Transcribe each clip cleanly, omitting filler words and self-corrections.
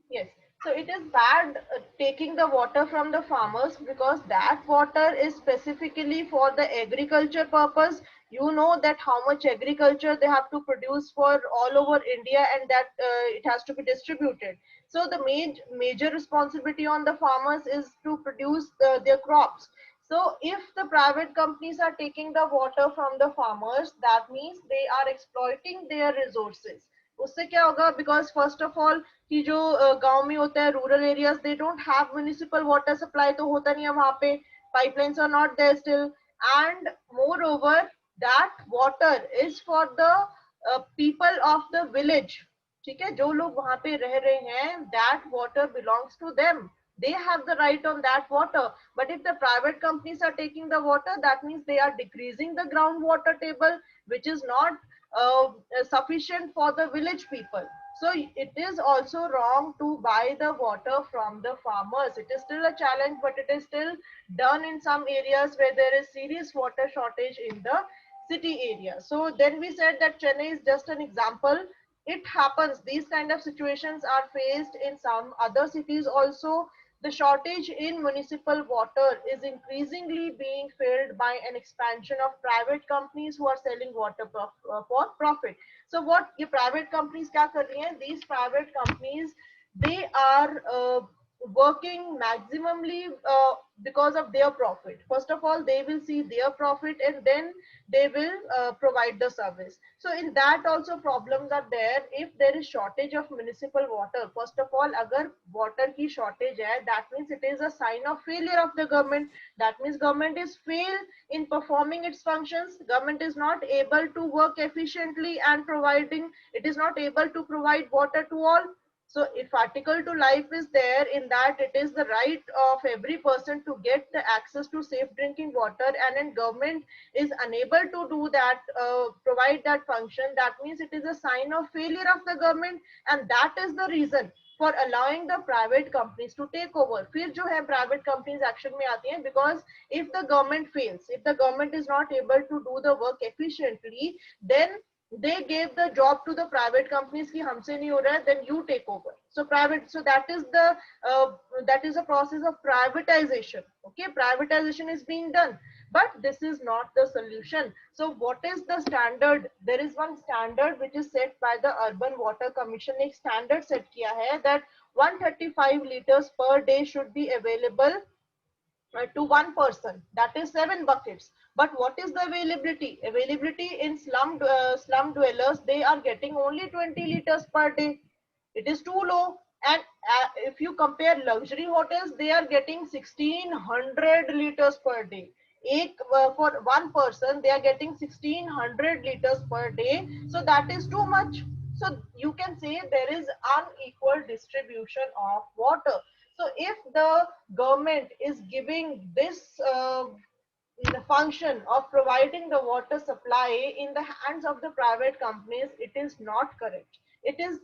Yes. So it is bad taking the water from the farmers because that water is specifically for the agriculture purpose. You know that how much agriculture they have to produce for all over India, and that it has to be distributed. So the major responsibility on the farmers is to produce their crops. So if the private companies are taking the water from the farmers, that means they are exploiting their resources. उससे क्या होगा, because first of all कि जो गांव में होता है, rural areas, they don't have municipal water supply, तो होता नहीं है वहां पे, pipelines are not there still, and moreover that water is for the people of the village. ठीक है, जो लोग वहां पे रह रहे हैं, that water belongs to them, they have the right on that water. But if the private companies are taking the water, that means they are decreasing the groundwater table, which is not sufficient for the village people. So it is also wrong to buy the water from the farmers. It is still a challenge, but it is still done in some areas where there is serious water shortage in the city area. So then we said that Chennai is just an example. It happens, these kind of situations are faced in some other cities also. The shortage in municipal water is increasingly being filled by an expansion of private companies who are selling water for profit. So what ये private companies क्या कर रही हैं? These private companies, they are working maximally because of their profit. First of all, they will see their profit, and then they will provide the service. So in that also problems are there. If there is shortage of municipal water, first of all, agar water ki shortage hai, that means it is a sign of failure of the government. That means government is fail in performing its functions. Government is not able to work efficiently and providing, it is not able to provide water to all. So if article to life is there, in that it is the right of every person to get the access to safe drinking water, and then government is unable to do that, provide that function, that means it is a sign of failure of the government, and that is the reason for allowing the private companies to take over. फिर जो है private companies action में आती हैं, because if the government fails, if the government is not able to do the work efficiently, then they gave the job to the private companies कि हमसे नहीं हो रहा है, then you take over. So private, so that is the that is a process of privatization. Okay, privatization is being done, but this is not the solution. So what is the standard? There is one standard which is set by the Urban Water Commission. एक standard set किया है that 135 liters per day should be available to one person, that is 7 buckets. But what is the availability? Availability in slum dwellers, they are getting only 20 liters per day. It is too low. And if you compare luxury hotels, they are getting 1600 liters per day. For one person they are getting 1600 liters per day, so that is too much. So you can say there is unequal distribution of water. So if the government is giving this the function of providing the water supply in the hands of the private companies, it is not correct. It is,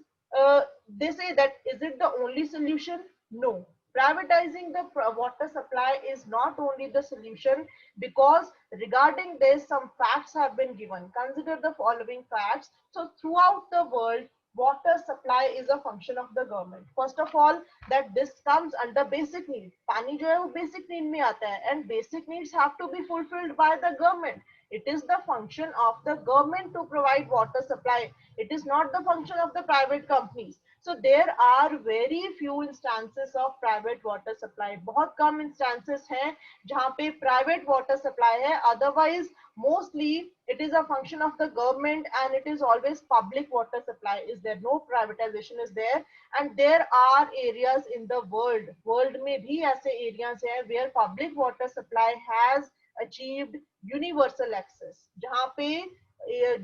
they say that, is it the only solution? No. Privatizing the water supply is not only the solution, because regarding this, some facts have been given. Consider the following facts. So throughout the world, water supply is a function of the government. First of all, that this comes under basic need. पानी जो है वो basic need में आता है, and basic needs have to be fulfilled by the government. It is the function of the government to provide water supply. It is not the function of the private companies. So there are very few instances of private water supply. बहुत कम instances हैं जहाँ पे private water supply है. Otherwise, mostly it is a function of the government, and it is always public water supply is there. No privatization is there. And there are areas in the world में भी ऐसे areas हैं where public water supply has achieved universal access, जहाँ पे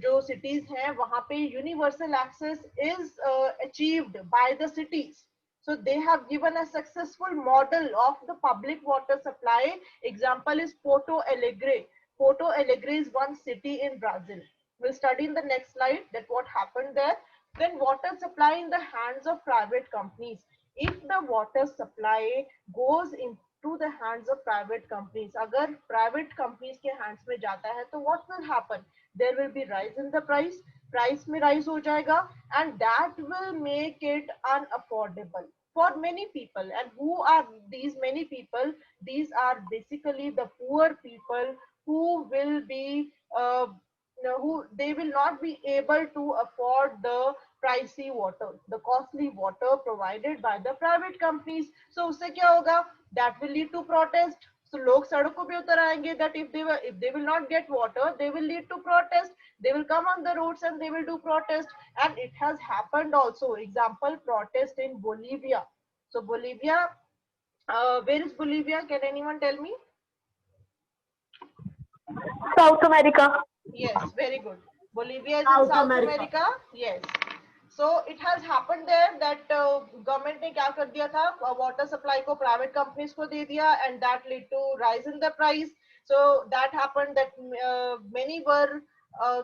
जो cities हैं वहाँ पे universal access is achieved by the cities. So they have given a successful model of the public water supply. Example is Porto Alegre. Porto Alegre is one city in Brazil. We'll study in the next slide that what happened there. Then water supply in the hands of private companies. If the water supply goes into the hands of private companies, अगर private companies के hands में जाता है, तो what will happen? There will be rise in the price. Price में rise हो जाएगा, and that will make it unaffordable. for many people. And who are these many people? These are basically the poor people who will be who they will not be able to afford the pricey water, the costly water provided by the private companies. So usse kya hoga? That will lead to protest. So log sadko pe utar aayenge, that if they will not get water, they will lead to protest. They will come on the roads and they will do protest. And it has happened also. Example, protest in Bolivia. So Bolivia, where is Bolivia? Can anyone tell me? South America. Yes, very good. Bolivia is in South South America. America. Yes. So it has happened there that government ने क्या कर दिया था, water supply को private companies को दे दिया, and that led to rise in the price. So that happened that many were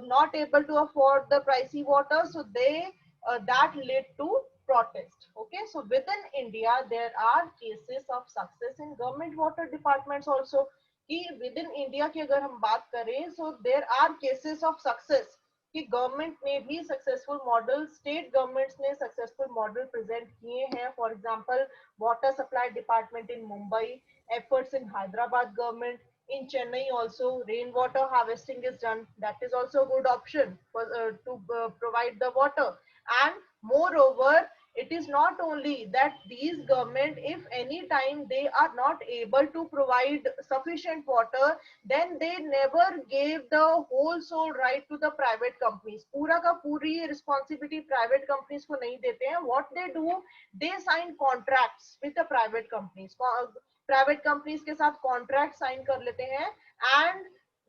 not able to afford the pricey water, so that led to protest. Okay, so within India there are cases of success in government water departments also. कि with in India की अगर हम बात करें, so there are cases of success कि government ने भी successful model, state governments ने सक्सेसफुल मॉडल प्रेजेंट किए हैं. For example water supply department in Mumbai, efforts in Hyderabad government, in Chennai also rainwater harvesting is done. That is also a good option for, to provide the water. And moreover, it is not only that these government, if any time they are not able to provide sufficient water, then they never gave the whole sole right to the private companies. पूरा का पूरी responsibility private companies को नहीं देते हैं. What they do, they sign contracts with the private companies. Private companies के साथ contract sign कर लेते हैं, and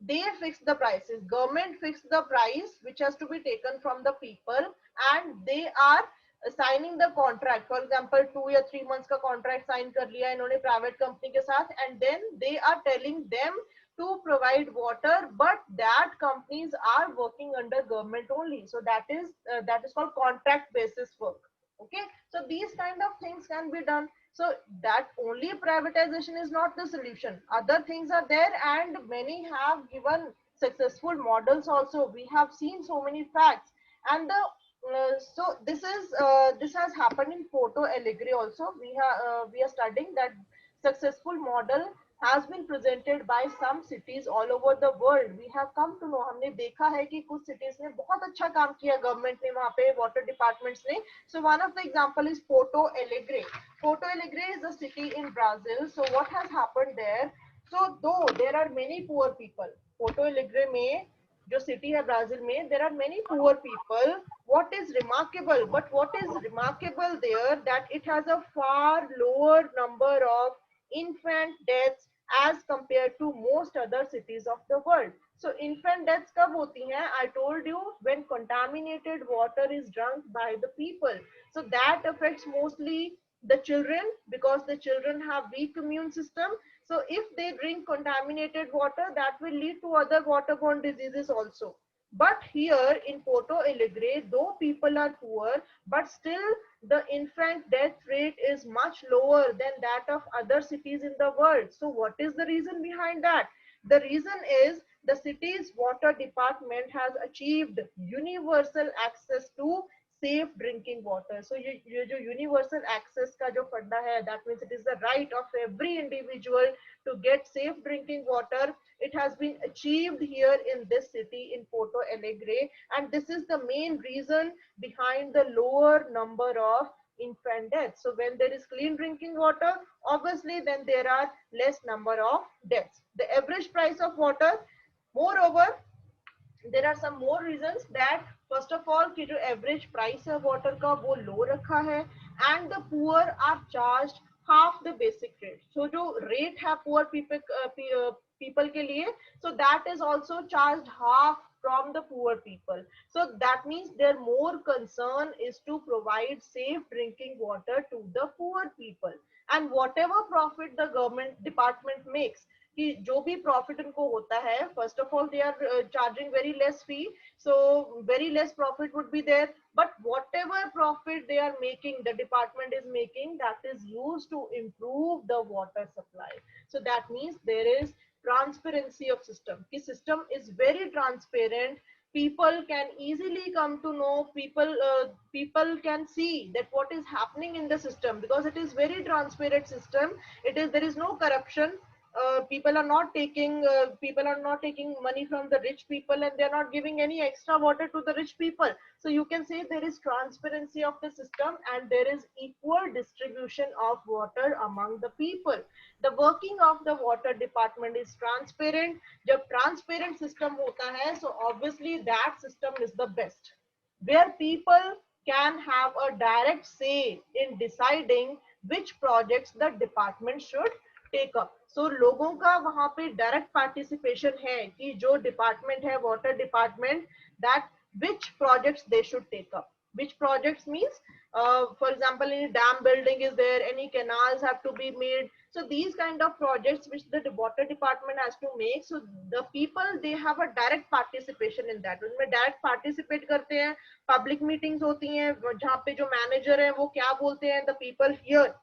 they fix the prices. Government fix the price which has to be taken from the people, and they are signing the contract. For example 2 या 3 months का contract sign कर लिया इन्होंने प्राइवेट कंपनी के साथ, and then they are telling them to provide water, but that companies are working under government only. So that is called contract basis work. Okay, so these kind of things can be done. So that only privatization is not the solution. Other things are there, and many have given successful models also. We have seen so many facts. And the so this has happened in Porto Alegre also. We are studying that successful model has been presented by some cities all over the world. We have come to know, हमने देखा है कि कुछ cities ने बहुत अच्छा काम किया, government ने वहाँ पे water departments ने. So one of the example is Porto Alegre. Porto Alegre is a city in Brazil. So what has happened there? So though there are many poor people, Porto Alegre में जो city है Brazil में, there are many poor people. What is remarkable? But what is remarkable there, that it has a far lower number of infant deaths as compared to most other cities of the world. So infant deaths कब होती हैं? I told you, when contaminated water is drunk by the people. So that affects mostly the children, because the children have weak immune system. So if they drink contaminated water, that will lead to other waterborne diseases also. But here in Porto Alegre, though people are poor, but still the infant death rate is much lower than that of other cities in the world. So what is the reason behind that? The reason is the city's water department has achieved universal access to safe drinking water. So ये जो universal access का जो फंडा है, that means it is the right of every individual to get safe drinking water. It has been achieved here in this city in Porto Alegre, and this is the main reason behind the lower number of infant deaths. So when there is clean drinking water, obviously then there are less number of deaths. The average price of water, moreover, there are some more reasons. That first of all कि जो average price है water का वो low रखा है, and the poor are charged half the basic rate. So जो rate है poor people के लिए, so that is also charged half from the poor people. So that means their more concern is to provide safe drinking water to the poor people. And whatever profit the government department makes, कि जो भी profit उनको होता है, first of all they are charging very less fee, so very less profit would be there, but whatever profit they are making, the department is making, that is used to improve the water supply. So that means there is transparency of system. The system is very transparent. people can easily come to know, people can see that what is happening in the system, because it is very transparent system. There is no corruption. People are not taking money from the rich people, and they are not giving any extra water to the rich people. So you can say there is transparency of the system, and there is equal distribution of water among the people. The working of the water department is transparent. जब transparent system होता है, so obviously that system is the best, where people can have a direct say in deciding which projects the department should take up. So लोगों का वहां पे direct participation है कि जो department है, water department, that which projects they should take up. Which projects means, for example, any dam building is there, any canals have to be made. So these kind of projects which the water department has to make, so the people, they have a direct participation in that. उनमें direct participate करते हैं, public meetings होती हैं जहाँ पे जो manager है वो क्या बोलते हैं, the people hear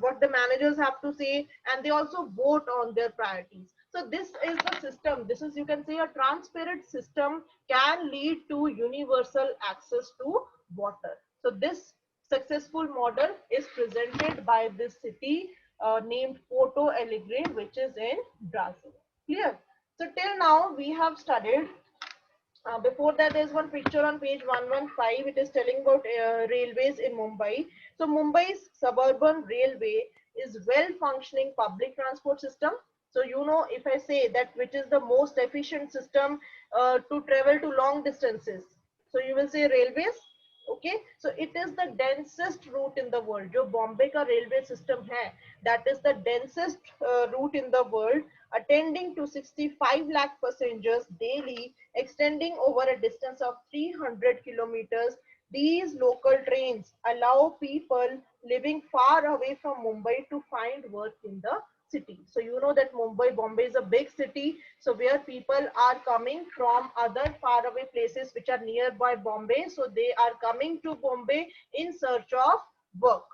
what the managers have to say, and they also vote on their priorities. So this is the system. This is, you can say, a transparent system can lead to universal access to water. So this successful model is presented by this city named Porto Alegre, which is in Brazil. Clear? So till now we have studied. Before that, there's one picture on page 115. It is telling about railways in Mumbai. So Mumbai's suburban railway is well functioning public transport system. So you know, if I say that which is the most efficient system to travel to long distances, so you will say railways. Okay, so it is the densest route in the world. जो बॉम्बे का railway system है, that is the densest route in the world, attending to 65 lakh passengers daily, extending over a distance of 300 kilometers. These local trains allow people living far away from Mumbai to find work in the city. So you know that Bombay is a big city. So where people are coming from other faraway places which are nearby Bombay, so they are coming to Bombay in search of work.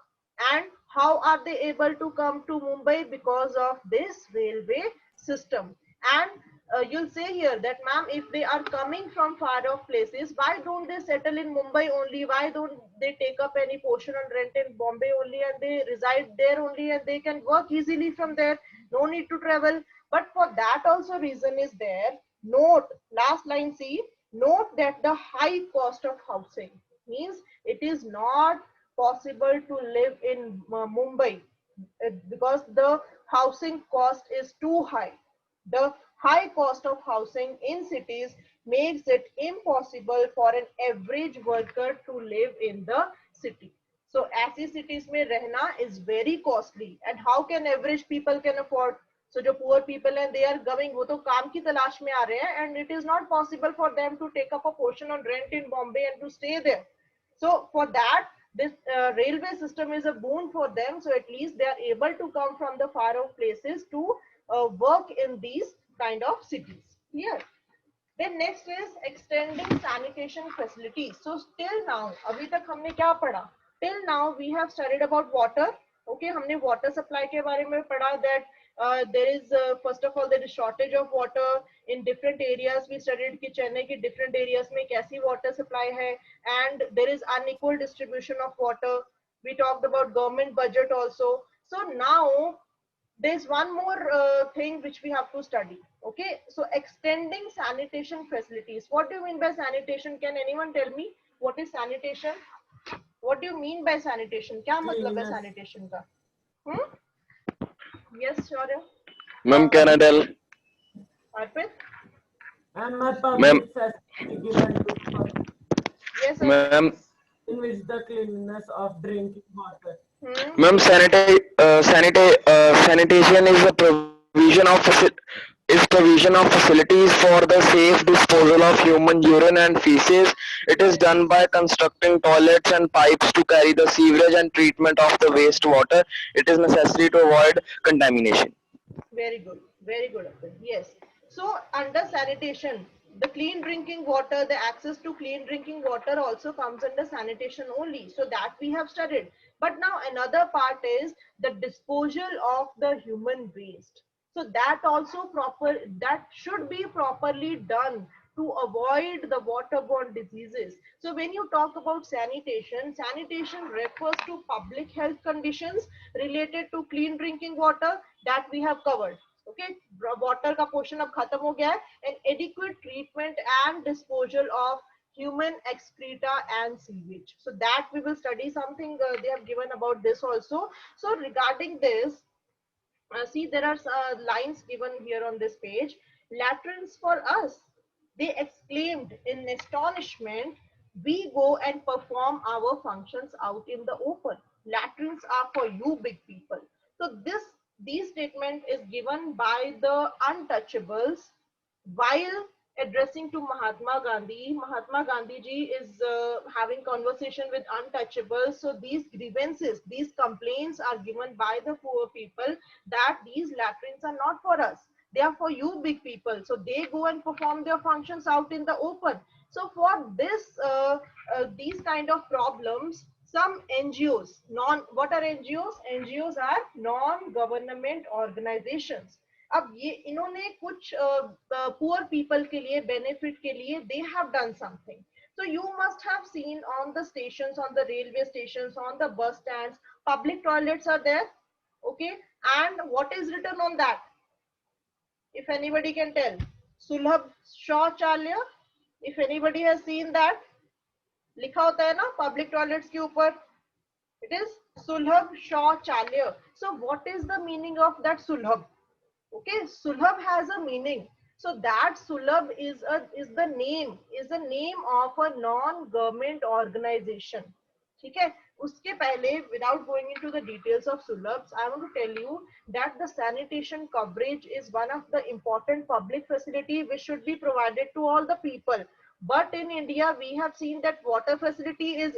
And how are they able to come to Mumbai? Because of this railway system. And you'll say here that, ma'am, if they are coming from far off places, why don't they settle in Mumbai only? Why don't they take up any portion on rent in Bombay only, and they reside there only, and they can work easily from there? No need to travel. But for that also reason is there. Note, last line, see, note that the high cost of housing means it is not possible to live in Mumbai because the housing cost is too high. The high cost of housing in cities makes it impossible for an average worker to live in the city. So ऐसी cities में रहना is very costly, and how can average people can afford? So जो poor people and they are going, वो तो काम की तलाश में आ रहे हैं, and it is not possible for them to take up a portion on rent in Bombay and to stay there. So for that, this railway system is a boon for them. So at least they are able to come from the far off places to work in these kind of cities. Clear? Then next is extending sanitation facilities. So till now, अभी तक हमने क्या पढ़ा? Till now we have studied about water. Okay, हमने water supply के बारे में पढ़ा that there is first of all there is shortage of water in different areas. We studied कि चेन्नई की different areas में कैसी water supply है, and there is unequal distribution of water. We talked about government budget also. So now there's one more thing which we have to study. Okay, so extending sanitation facilities. What do you mean by sanitation? Can anyone tell me what is sanitation? What do you mean by sanitation? क्या मतलब है sanitation का? Yes, Shaurya. Ma'am, can I tell? Arpit? And my public facility given to Yes, Ma'am, in which the cleanliness of drinking water. ma'am, sanitation is the provision of facilities for the safe disposal of human urine and feces. It is done by constructing toilets and pipes to carry the sewerage and treatment of the wastewater. It is necessary to avoid contamination. Very good, very good. Yes. So under sanitation, the clean drinking water, the access to clean drinking water also comes under sanitation only. So that we have studied. But now another part is the disposal of the human waste. So that also that should be properly done to avoid the waterborne diseases. So when you talk about sanitation, sanitation refers to public health conditions related to clean drinking water that we have covered. Okay, water का portion अब खत्म हो गया है, and adequate treatment and disposal of human excreta and sewage. So that we will study something they have given about this also. So regarding this, see there are lines given here on this page. Latrines for us, they exclaimed in astonishment. We go and perform our functions out in the open. Latrines are for you big people. So these statement is given by the untouchables while addressing to Mahatma Gandhi. Mahatma Gandhi ji is having conversation with untouchables. So these grievances, these complaints are given by the poor people that these latrines are not for us. They are for you big people. So they go and perform their functions out in the open. So for this, these kind of problems, some NGOs, what are NGOs? NGOs are non-government organizations. अब ये इन्होंने कुछ poor people के लिए benefit के लिए they have done something. So you must have seen on the stations, on the railway stations, on the bus stands, public toilets are there. Okay, and what is written on that? If anybody can tell, Sulabh Shauchalya. If anybody has seen that, लिखा होता है ना public toilets के ऊपर. It is Sulabh Shauchalya. So what is the meaning of that Sulabh? Okay, Sulabh has a meaning. So that Sulabh is the name of a non-government organization. ठीक है, उसके पहले without going into the details of Sulabhs, I want to tell you that the sanitation coverage is one of the important public facility which should be provided to all the people. But in India, we have seen that water facility is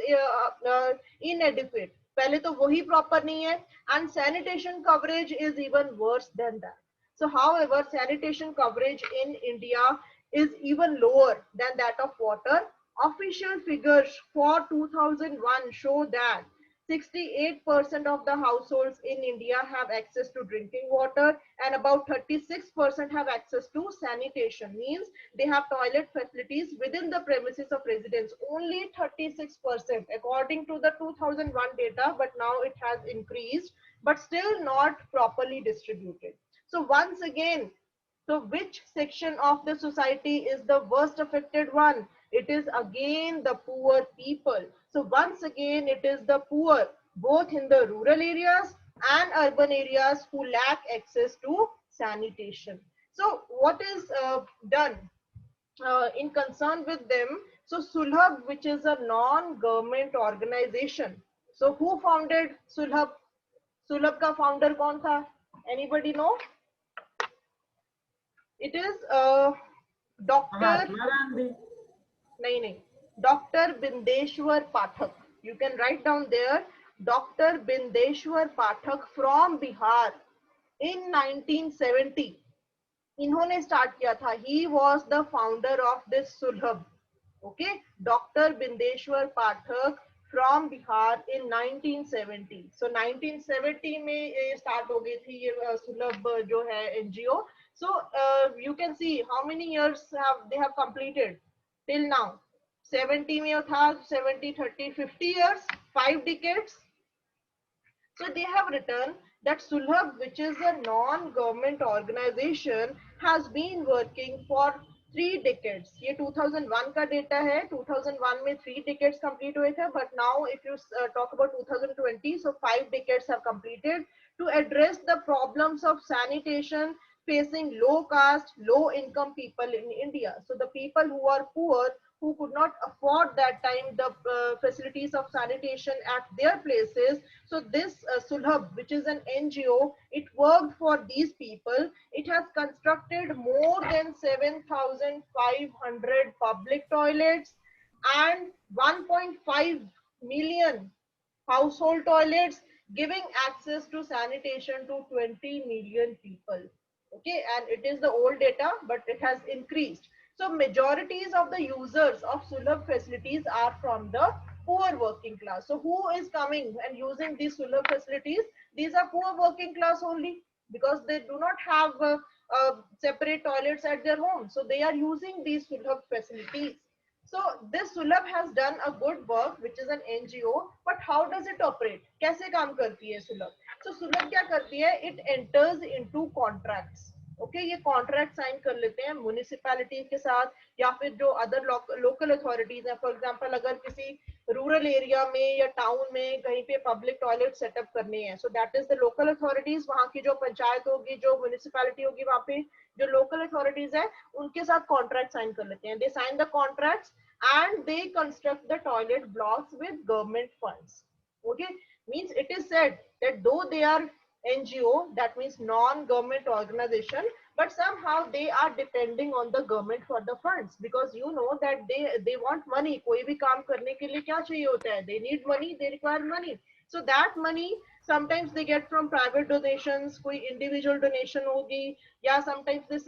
inadequate. पहले तो वही proper नहीं है, and sanitation coverage is even worse than that. So however, sanitation coverage in India is even lower than that of water. Official figures for 2001 show that 68% of the households in India have access to drinking water, and about 36% have access to sanitation. Means they have toilet facilities within the premises of residence. Only 36% according to the 2001 data, but now it has increased, but still not properly distributed. So once again, so which section of the society is the worst affected one? It is again the poor people. So once again, it is the poor, both in the rural areas and urban areas, who lack access to sanitation. So what is done in concern with them? So Sulabh, which is a non-government organization. So who founded Sulabh? Sulabh ka founder kaun tha? Anybody know? It is Dr. नहीं, Dr. Bindeshwar Pathak. You can write down there, Dr. Bindeshwar Pathak from Bihar in 1970. इन्होंने start किया था. He was the founder of this Sulabh. Okay, Dr. Bindeshwar Pathak from Bihar in 1970. So 1970 में start हो गई थी ये Sulabh जो है NGO. So you can see how many years they have completed till now. 70 में था, 70, 30, 50 years, 5 decades. So they have written that Sulabh, which is a non-government organization, has been working for 3 decades. ये 2001 का data है. 2001 में 3 decades complete हुए थे, but now if you talk about 2020, so 5 decades have completed to address the problems of sanitation facing low caste, low income people in India. So the people who are poor, who could not afford that time the facilities of sanitation at their places. So this Sulabh, which is an NGO, it worked for these people. It has constructed more than 7,500 public toilets and 1.5 million household toilets, giving access to sanitation to 20 million people. Okay, and it is the old data, but it has increased. So majorities of the users of Sulabh facilities are from the poor working class. So who is coming and using these Sulabh facilities? These are poor working class only, because they do not have separate toilets at their home. So they are using these Sulabh facilities. So this Sulabh has done a good work, which is an NGO. But how does it operate? कैसे काम करती है Sulabh? So Sulabh क्या करती है? It enters into contracts. Okay ये contract sign कर लेते हैं म्यूनिसिपैलिटी के साथ या फिर जो अदर लोकल अथॉरिटीज हैं. फॉर एग्जांपल अगर किसी रूरल एरिया में या टाउन में कहीं पे पब्लिक टॉयलेट सेटअप करने हैं, so that is the local authorities. वहाँ की जो पंचायत होगी, जो म्यूनिसिपैलिटी होगी, वहाँ पे जो लोकल अथॉरिटीज है उनके साथ कॉन्ट्रैक्ट साइन कर लेते हैं. They sign the contracts and they construct the toilet blocks with government funds. Okay, means it is said that though they are NGO, that means non-government organization, but somehow they are depending on the government for the funds, because you know that they want money. कोई भी काम करने के लिए क्या चाहिए होता है? They need money, they require money. So that money sometimes they get from private donations, कोई individual donation होगी, या sometimes they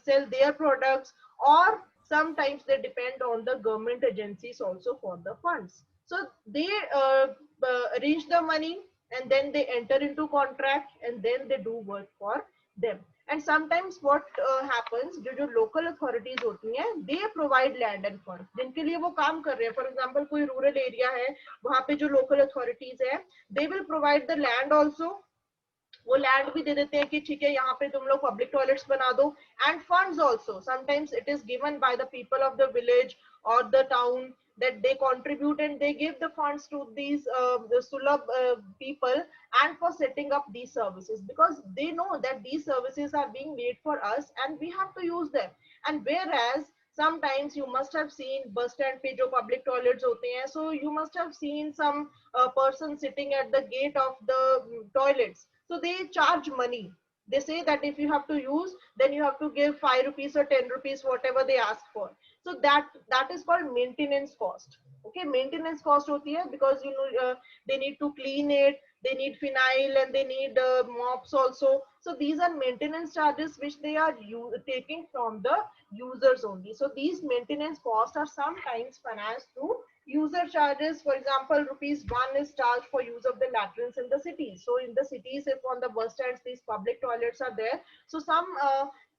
sell their products, or sometimes they depend on the government agencies also for the funds. So they arrange the money and then they enter into contract and then they do work for them. And sometimes what happens, जो local authorities होती हैं, they provide land and funds जिनके लिए वो काम कर रहे हैं. For example कोई rural area है, वहाँ पे जो local authorities है, they will provide the land also. वो लैंड भी दे देते हैं कि ठीक है यहाँ पे तुम लोग पब्लिक टॉयलेट्स बना दो. And funds also sometimes it is given by the people of the village और the town, that they contribute and they give the funds to these the Sulabh people and for setting up these services, because they know that these services are being made for us and we have to use them. And whereas sometimes you must have seen bus stand pe jo public toilets hote hain, so you must have seen some person sitting at the gate of the toilets. So they charge money. They say that if you have to use, then you have to give 5 rupees or 10 rupees, whatever they ask for. So that is called maintenance cost. Okay, maintenance cost hoti hai, because you know they need to clean it, they need phenyl, and they need mops also. So these are maintenance charges which they are taking from the users only. So these maintenance costs are sometimes financed through user charges. For example, ₹1 is charged for use of the latrines in the cities. So in the cities, if on the bus stands these public toilets are there, so some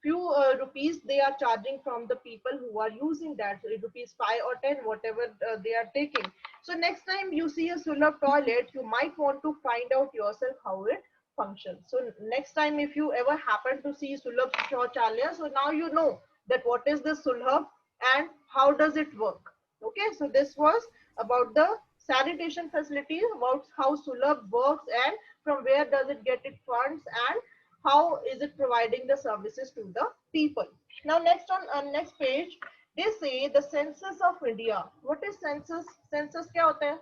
few rupees they are charging from the people who are using that, ₹5 or 10, whatever they are taking. So next time you see a Sulabh toilet, you might want to find out yourself how it functions. So next time if you ever happen to see Sulabh Shauchalaya, so now you know that what is the Sulabh and how does it work. Okay, so this was about the sanitation facility, about how Sulabh works and from where does it get its funds and how is it providing the services to the people. Now next on next page, they say the census of India. What is census? Census क्या होता है?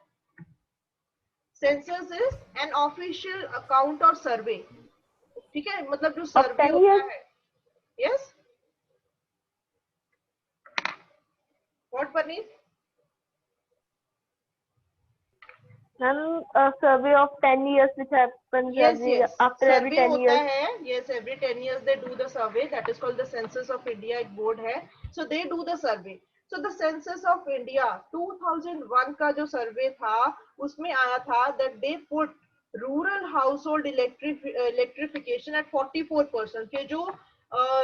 Census is an official account or survey. ठीक है, मतलब जो survey होता है. Yes. What, Paneet? A survey of 10 years which happens after every 10 years. Yes, every 10 years they do the survey. That is called the Census of India. एक board है. So they do the survey. So the Census of India 2001 का जो survey था, उसमें आया था that they put rural household electrification at 44%. के जो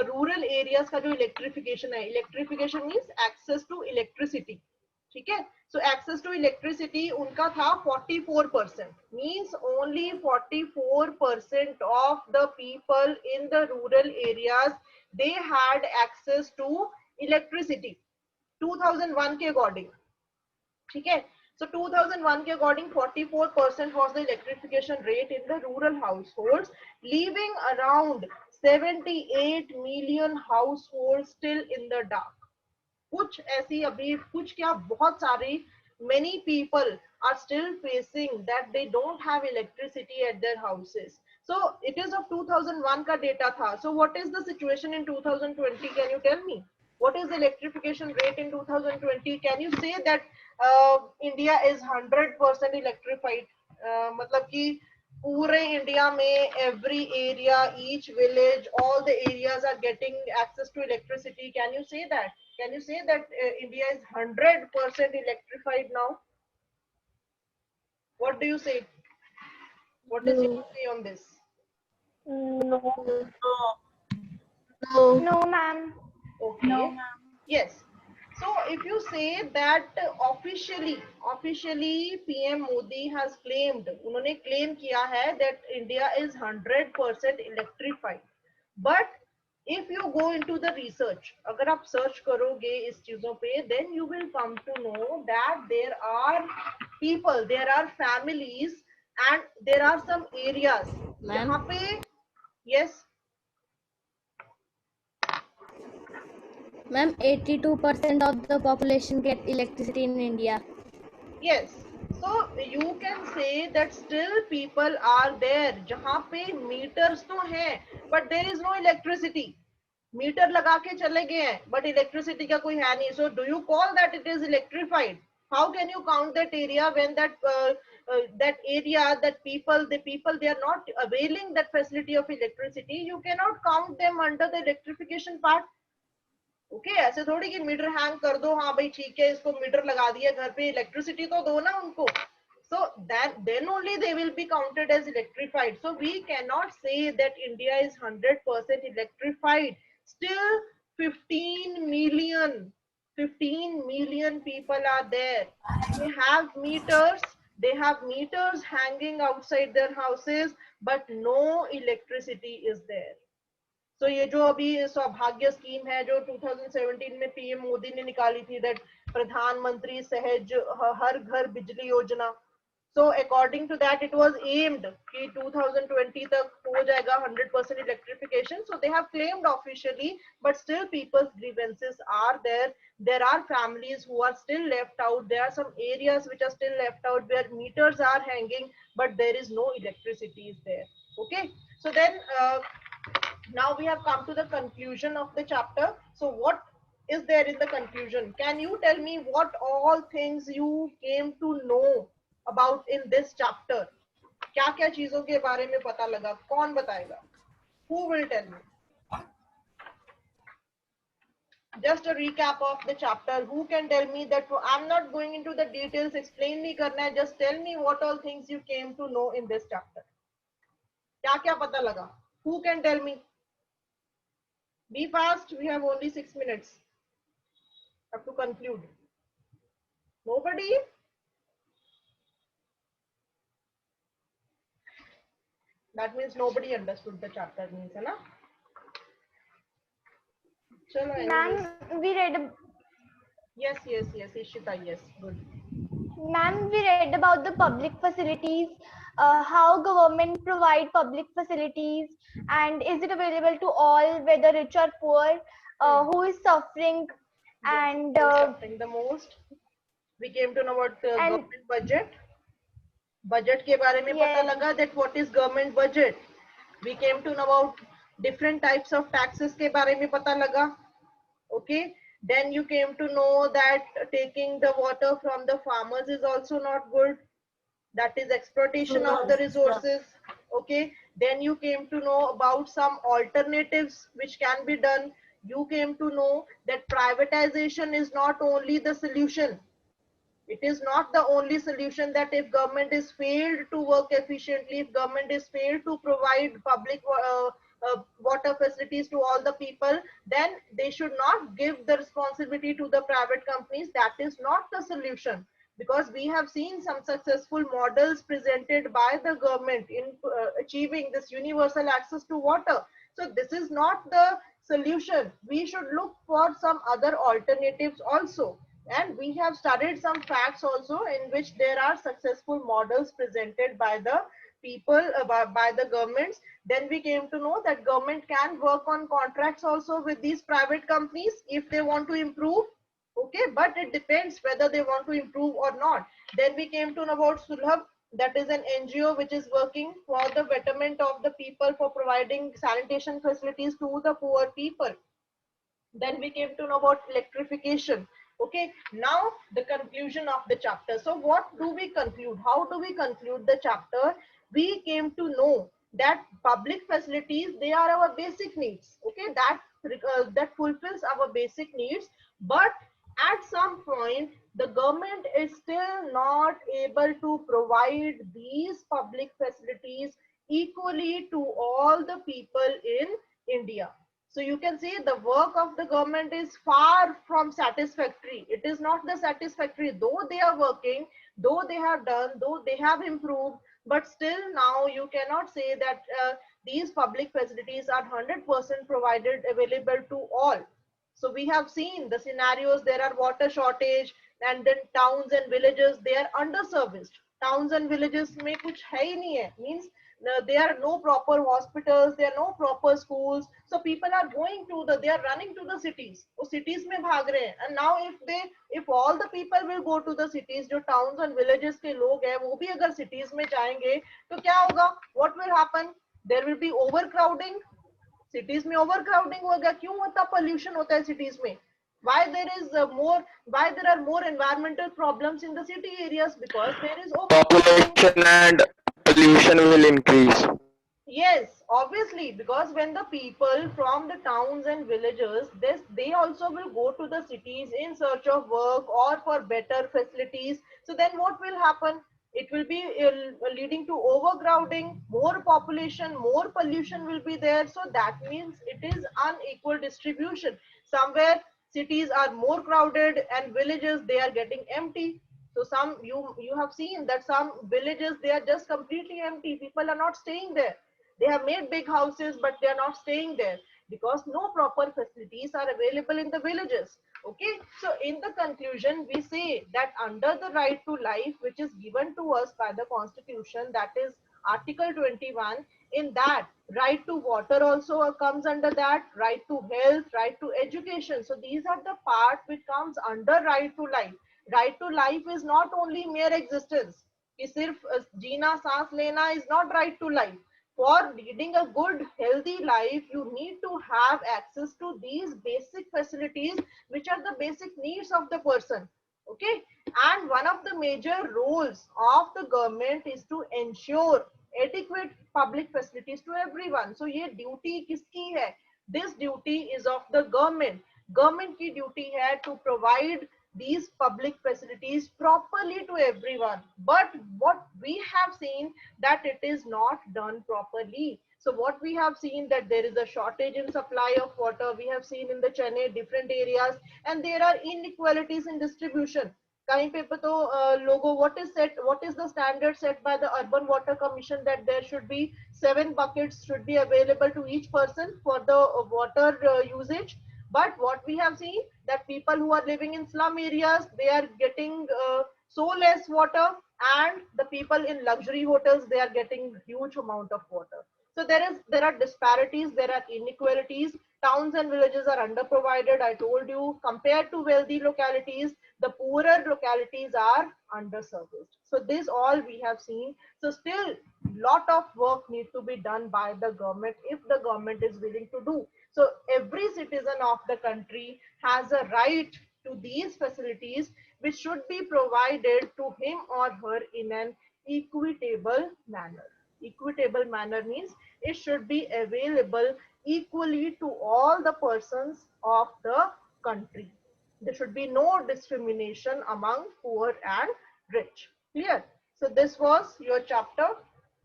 rural areas का जो electrification है, electrification means access to electricity. ठीक है, so access to electricity उनका था 44%, means only 44% of the people in the rural areas they had access to electricity 2001 के according. ठीक है, so 2001 के according 44% was the electrification rate in the rural households, leaving around 78 million households still in the dark. कुछ ऐसी अभी कुछ क्या बहुत सारी many people are still facing that they don't have electricity at their houses. So it is of 2001 का data था. So what is the situation in 2020? Can you tell me what is the electrification rate in 2020? Can you say that India is 100% electrified? मतलब कि पूरे India में every area, each village, all the areas are getting access to electricity. Can you say that? Can you say that India is 100% electrified now? What do you say? What is your say on this? No. No, ma'am. Okay. Yes. So if you say that officially PM Modi has claimed, उन्होंने claim किया है that India is 100% electrified. But if you go into the research, अगर आप search करोगे इस चीजों पे, then you will come to know that there are people, there are families, and there are some areas जहाँ पे, yes. Ma'am, 82% of the population get electricity in India. Yes, so you can say that still people are there जहाँ पे meters तो हैं but there is no electricity. Meter लगा के चले गए हैं but electricity का कोई है नहीं. So do you call that it is electrified? How can you count that area when that area, that the people, they are not availing that facility of electricity? You cannot count them under the electrification part. Okay ऐसे थोड़ी कि metre hang कर दो, हाँ भाई ठीक है इसको मीटर लगा दिया घर पे, इलेक्ट्रिसिटी तो दो ना उनको. So that then only they will be counted as electrified. So we cannot say that India is 100% electrified. Still 15 million people are there. They have meters hanging outside their houses, but no electricity is there. तो ये जो अभी सौभाग्य scheme है जो 2017 में PM Modi ने निकाली थी, दैट प्रधानमंत्री सहज हर घर बिजली योजना. So according to that it was aimed कि 2020 तक हो जाएगा 100% electrification. So they have claimed officially, but still people's grievances are there. There are families who are still left out. There are some areas which are still left out where meters are hanging, but there is no electricity is there. Okay, so then now we have come to the conclusion of the chapter. So what is there in the conclusion? Can you tell me what all things you came to know about in this chapter? क्या क्या चीजों के बारे में पता लगा? कौन बताएगा? Who will tell me? Just a recap of the chapter. Who can tell me that? I'm not going into the details, explain नहीं करना है. Just tell me what all things you came to know in this chapter. क्या क्या पता लगा? Who can tell me? Be fast, we have only 6 minutes. Have to conclude. Nobody? That means nobody understood the chapter means, है ना? चलो, anyways. Ma'am, we read. Yes, Ishita, yes, good. Ma'am, we read about the public facilities, how government provide public facilities, and is it available to all, whether rich or poor, who is suffering, and who is suffering the most. We came to know about government budget. Budget के बारे में पता लगा that what is government budget. We came to know about different types of taxes के बारे में पता लगा. Okay. Then you came to know that taking the water from the farmers is also not good. That is exploitation of the resources. Okay. Then you came to know about some alternatives which can be done. You came to know that privatization is not only the solution. It is not the only solution, that if government is failed to work efficiently, if government is failed to provide public water facilities to all the people, then they should not give the responsibility to the private companies. That is not the solution, because we have seen some successful models presented by the government in achieving this universal access to water. So this is not the solution. We should look for some other alternatives also. And we have studied some facts also in which there are successful models presented by the people, by the governments. Then we came to know that government can work on contracts also with these private companies if they want to improve. Okay, but it depends whether they want to improve or not. Then we came to know about Sulabh, that is an NGO which is working for the betterment of the people, for providing sanitation facilities to the poor people. Then we came to know about electrification. Okay, now the conclusion of the chapter. So what do we conclude? How do we conclude the chapter? We came to know that public facilities, they are our basic needs. Okay, that fulfills our basic needs, but at some point the government is still not able to provide these public facilities equally to all the people in India. So you can see the work of the government is far from satisfactory. It is not the satisfactory, though they are working, though they have done, though they have improved, but still now you cannot say that these public facilities are 100% provided available to all. So we have seen the scenarios, there are water shortage, and then towns and villages, they are underserviced. Towns and villages में कुछ है ही नहीं है, means there are no proper hospitals, there are no proper schools, so people are going to the, they are running to the cities, वो cities में भाग रहे हैं. And now if all the people will go to the cities, जो towns and villages के लोग हैं वो भी अगर cities में जाएंगे तो क्या होगा, what will happen, there will be overcrowding. Cities में ओवरक्राउडिंग होगा, क्यों होता, पोल्यूशन होता है सिटीज में. Why there is why there are more environmental problems in the city areas? Because there is overcrowding. Population and pollution will increase. Yes, obviously, because when the people from the towns and villages, they also will go to the cities in search of work or for better facilities. So then what will happen? It will be leading to overcrowding, more population, more pollution will be there. So that means it is unequal distribution. Somewhere cities are more crowded and villages, they are getting empty. So some, you have seen that some villages, they are just completely empty. People are not staying there. They have made big houses, but they are not staying there because no proper facilities are available in the villages. Okay, so in the conclusion, we say that under the right to life, which is given to us by the Constitution, that is Article 21, in that right to water also comes under that, right to health, right to education. So these are the part which comes under right to life. Right to life is not only mere existence. कि सिर्फ जीना सांस लेना is not right to life. For leading a good healthy life, you need to have access to these basic facilities, which are the basic needs of the person. Okay, and one of the major roles of the government is to ensure adequate public facilities to everyone. So ये duty किसकी है? This duty is of the government. Government की duty है to provide these public facilities properly to everyone. But what we have seen that it is not done properly. So what we have seen that there is a shortage in supply of water. We have seen in the Chennai different areas, and there are inequalities in distribution. कहीं पे तो लोगों, what is the standard set by the Urban Water Commission that there should be 7 buckets should be available to each person for the water usage. But what we have seen that people who are living in slum areas, they are getting so less water, and the people in luxury hotels, they are getting huge amount of water. So there are disparities, there are inequalities. Towns and villages are underprovided. I told you, compared to wealthy localities, the poorer localities are underserviced. So this all we have seen. So still lot of work needs to be done by the government if the government is willing to do. So every citizen of the country has a right to these facilities, which should be provided to him or her in an equitable manner. Equitable manner means it should be available equally to all the persons of the country. There should be no discrimination among poor and rich. Clear? So this was your chapter.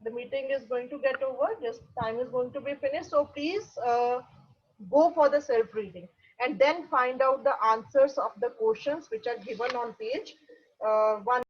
The meeting is going to get over. Just time is going to be finished. So please go for the self-reading and then find out the answers of the questions which are given on page 1.